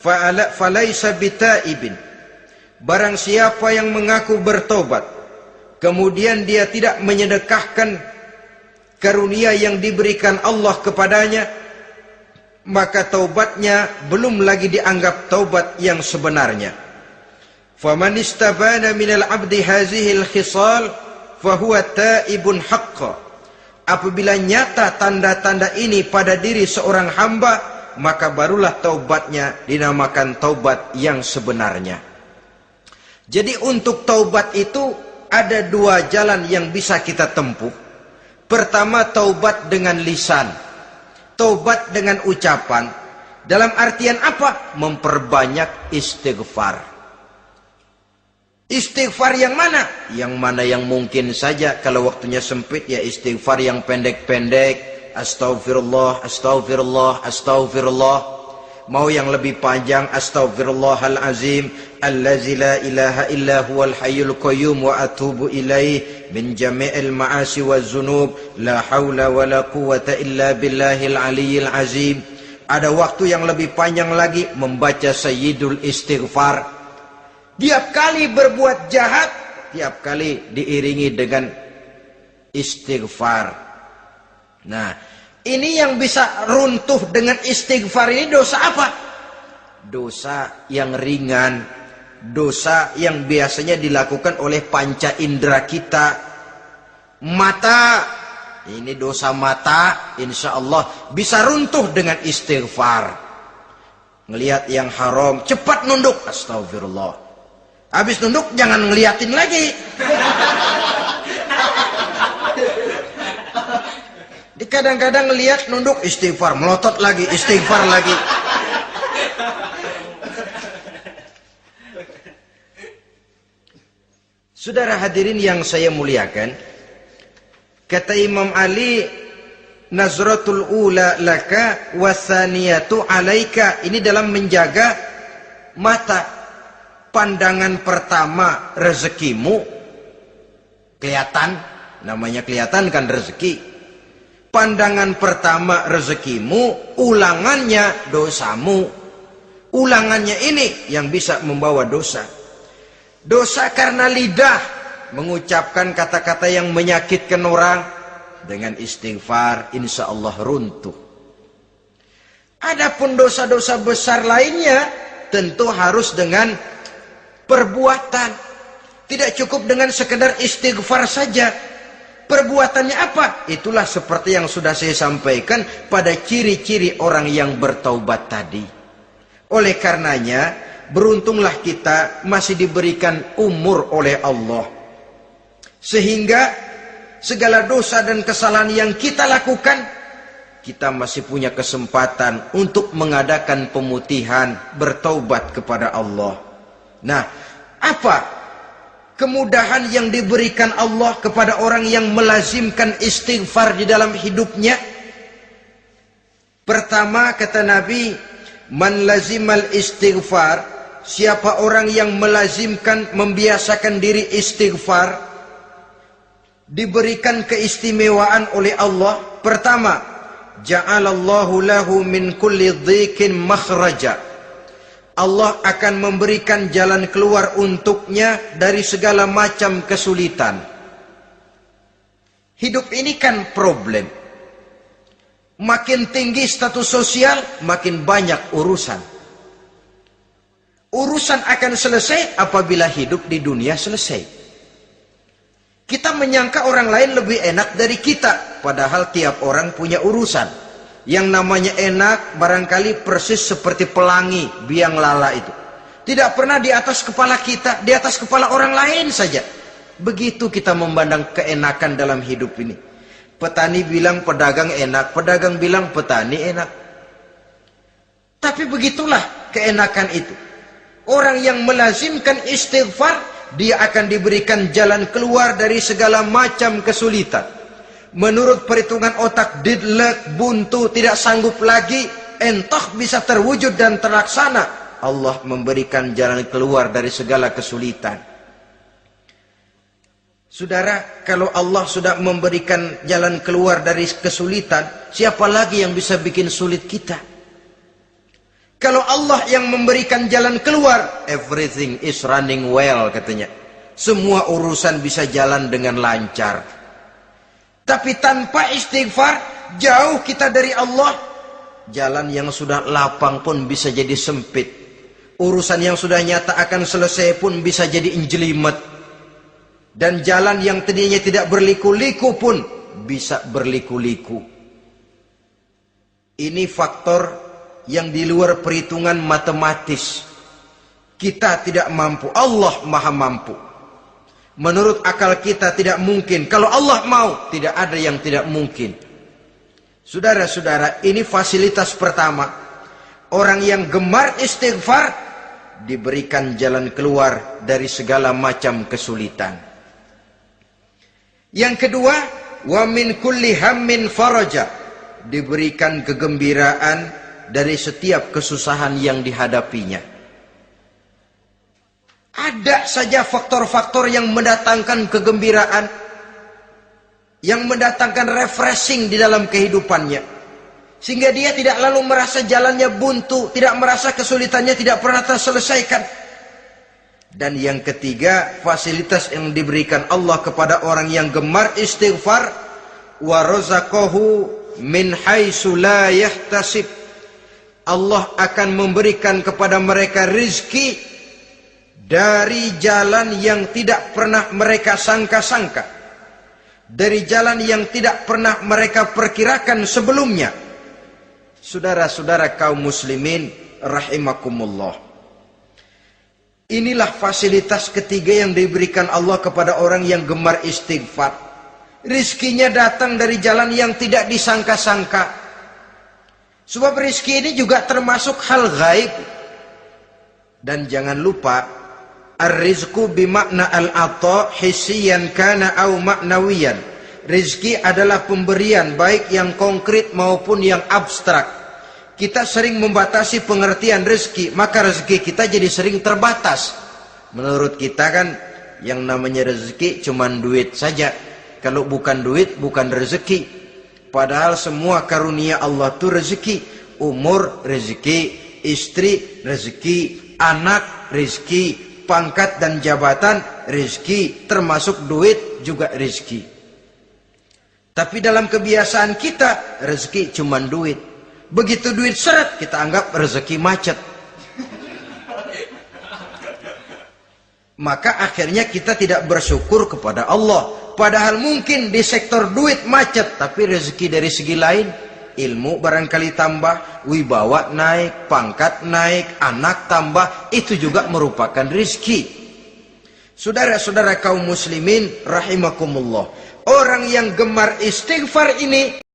falaisa bitaibin. Barang siapa yang mengaku bertobat, kemudian dia tidak menyedekahkan karunia yang diberikan Allah kepadanya, maka taubatnya belum lagi dianggap taubat yang sebenarnya. Faman istabana minal abdi hazihil khisal fahuwa taibun haqqa. Apabila nyata tanda-tanda ini pada diri seorang hamba, maka barulah taubatnya dinamakan taubat yang sebenarnya. Jadi untuk taubat itu ada dua jalan yang bisa kita tempuh. Pertama, taubat dengan lisan, taubat dengan ucapan. Dalam artian apa? Memperbanyak istighfar. Istighfar yang mana? Yang mana yang mungkin saja. Kalau waktunya sempit ya istighfar yang pendek-pendek. Astaghfirullah, astaghfirullah, astaghfirullah. Mau yang lebih panjang, astaghfirullahalazim allazi la ilaha illa huwal hayyul qayyum wa atubu ilaih min jami'il ma'asi waz zunub la haula wala quwwata illa billahil aliyyil azim. Ada waktu yang lebih panjang lagi membaca sayyidul istighfar. Tiap kali berbuat jahat, tiap kali diiringi dengan istighfar. Nah, ini yang bisa runtuh dengan istighfar ini dosa apa? Dosa yang ringan, dosa yang biasanya dilakukan oleh panca indera kita. Mata, ini dosa mata, insya Allah bisa runtuh dengan istighfar. Ngelihat yang haram, cepat nunduk, astagfirullah. Habis nunduk jangan ngeliatin lagi. Kadang-kadang ngelihat nunduk istighfar, melotot lagi, istighfar lagi. Saudara hadirin yang saya muliakan, kata Imam Ali, nazratul ula laka wasaniyatu alaika. Ini dalam menjaga mata. Pandangan pertama rezekimu kelihatan, namanya kelihatan kan rezeki. Pandangan pertama rezekimu, ulangannya dosamu. Ulangannya ini yang bisa membawa dosa. Dosa karena lidah, mengucapkan kata-kata yang menyakitkan orang. Dengan istighfar, insya Allah runtuh. Adapun dosa-dosa besar lainnya, tentu harus dengan perbuatan. Tidak cukup dengan sekedar istighfar saja. Perbuatannya apa? Itulah seperti yang sudah saya sampaikan pada ciri-ciri orang yang bertaubat tadi. Oleh karenanya, beruntunglah kita masih diberikan umur oleh Allah. Sehingga segala dosa dan kesalahan yang kita lakukan, kita masih punya kesempatan untuk mengadakan pemutihan, bertaubat kepada Allah. Nah, apa kemudahan yang diberikan Allah kepada orang yang melazimkan istighfar di dalam hidupnya? Pertama, kata Nabi, man lazimal istighfar, siapa orang yang melazimkan, membiasakan diri istighfar, diberikan keistimewaan oleh Allah. Pertama, ja'alallahu lahu min kulli dhikin makhraja. Allah akan memberikan jalan keluar untuknya dari segala macam kesulitan. Hidup ini kan problem. Makin tinggi status sosial, makin banyak urusan. Urusan akan selesai apabila hidup di dunia selesai. Kita menyangka orang lain lebih enak dari kita, padahal tiap orang punya urusan. Yang namanya enak barangkali persis seperti pelangi biang lala itu. Tidak pernah di atas kepala kita, di atas kepala orang lain saja. Begitu kita memandang keenakan dalam hidup ini. Petani bilang pedagang enak, pedagang bilang petani enak. Tapi begitulah keenakan itu. Orang yang melazimkan istighfar, dia akan diberikan jalan keluar dari segala macam kesulitan. Menurut perhitungan otak, didlek, buntu, tidak sanggup lagi, entah bisa terwujud dan terlaksana. Allah memberikan jalan keluar dari segala kesulitan. Saudara, kalau Allah sudah memberikan jalan keluar dari kesulitan, siapa lagi yang bisa bikin sulit kita? Kalau Allah yang memberikan jalan keluar, everything is running well katanya. Semua urusan bisa jalan dengan lancar. Tapi tanpa istighfar, jauh kita dari Allah. Jalan yang sudah lapang pun bisa jadi sempit. Urusan yang sudah nyata akan selesai pun bisa jadi injelimet. Dan jalan yang tadinya tidak berliku-liku pun bisa berliku-liku. Ini faktor yang di luar perhitungan matematis. Kita tidak mampu, Allah maha mampu. Menurut akal kita tidak mungkin. Kalau Allah mau, tidak ada yang tidak mungkin. Saudara-saudara, ini fasilitas pertama. Orang yang gemar istighfar diberikan jalan keluar dari segala macam kesulitan. Yang kedua, wa min kulli hammin faraja, diberikan kegembiraan dari setiap kesusahan yang dihadapinya. Ada saja faktor-faktor yang mendatangkan kegembiraan, yang mendatangkan refreshing di dalam kehidupannya, sehingga dia tidak lalu merasa jalannya buntu, tidak merasa kesulitannya tidak pernah terselesaikan. Dan yang ketiga, fasilitas yang diberikan Allah kepada orang yang gemar istighfar, wa razaqahu min haitsu la yahtasib, Allah akan memberikan kepada mereka rizki dari jalan yang tidak pernah mereka sangka-sangka, dari jalan yang tidak pernah mereka perkirakan sebelumnya. Saudara-saudara kaum muslimin rahimakumullah, inilah fasilitas ketiga yang diberikan Allah kepada orang yang gemar istighfar. Rizkinya datang dari jalan yang tidak disangka-sangka. Sebab rizki ini juga termasuk hal gaib. Dan jangan lupa, ar-rizku bimakna al-ata hissiyan kana au ma'nawiyan. Rizki adalah pemberian, baik yang konkret maupun yang abstrak. Kita sering membatasi pengertian rizki, maka rezeki kita jadi sering terbatas. Menurut kita kan, yang namanya rezeki cuma duit saja. Kalau bukan duit, bukan rezeki. Padahal semua karunia Allah itu rezeki. Umur rezeki, istri rezeki, anak rezeki, pangkat dan jabatan rezeki, termasuk duit juga rezeki. Tapi dalam kebiasaan kita, rezeki cuma duit. Begitu duit seret, kita anggap rezeki macet. Maka akhirnya kita tidak bersyukur kepada Allah. Padahal mungkin di sektor duit macet, tapi rezeki dari segi lain, ilmu barangkali tambah, wibawa naik, pangkat naik, anak tambah, itu juga merupakan rezeki. Saudara-saudara kaum muslimin rahimakumullah, orang yang gemar istighfar ini